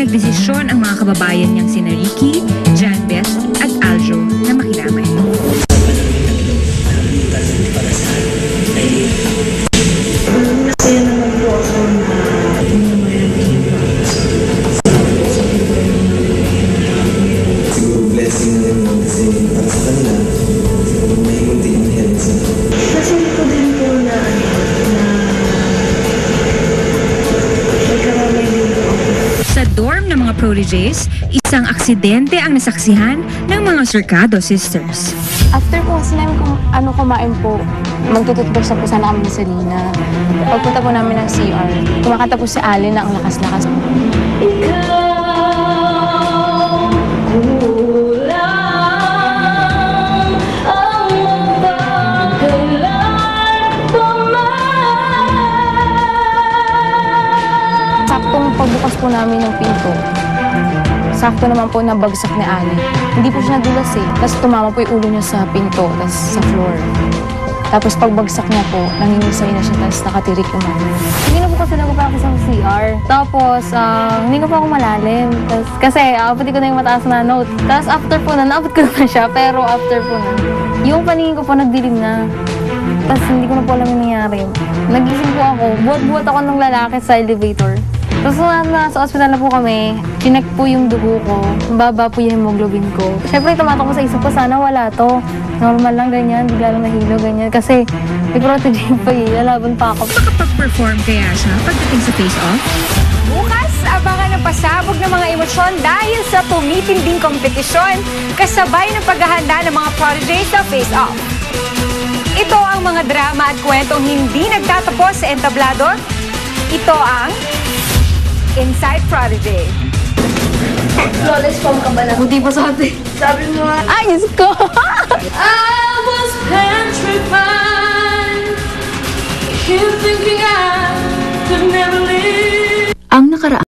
nagdesisyon ang mga kababayan niyang sina Ricky, Janbeth at Aljo na makiramay. Dorm ng mga proteges, isang aksidente ang nasaksihan ng mga Surcado sisters. After po kasi namin kumain po, magtututbrush na po sana kami sa Lina. Pagpunta po namin ng CR, kumakanta po si Ali na ang lakas-lakas. Saktong pagbukas po namin ng pinto, sakto naman po nabagsak ni Ali. Hindi po siya nadulas eh. Tapos tumama po yung ulo niya sa pinto, tapos sa floor. Tapos pagbagsak niya po, nangingisay na siya, tapos nakatirik yung mami. Hindi na po kasi nagpa-practice ng CR. Tapos, hindi ko po ako malalim. Tapos, kasi, pati ko na yung mataas na note. Tapos after po na, naabot ko na siya, pero after po na, yung paningin ko po nagdilim na. Tapos hindi ko na po alam yung nangyari. Nagising po ako, buhat-buhat ako ng lalaki sa elevator. Tapos nasa ospital na po kami, chinek po yung dugo ko, baba po yung hemoglobin ko. Siyempre, tumatak ko sa isip ko, sana wala to. Normal lang, ganyan, bigla lang nahilo, ganyan. Kasi may protein pa eh, lalaban pa ako. Makapag-perform kaya siya pagdating sa face-off? Bukas, abangan ang pasabog ng mga emosyon dahil sa tumitinding kompetisyon kasabay ng paghahanda ng mga proteges sa face-off. Ito ang mga drama at kwentong hindi nagtatapos sa entablado. Ito ang Inside Prodigy. Flawless form ka ba na? Buti pa sa atin. Sabi mo nga. Ayos ko! I was petrified. You thinking I could never live. Ang nakaraan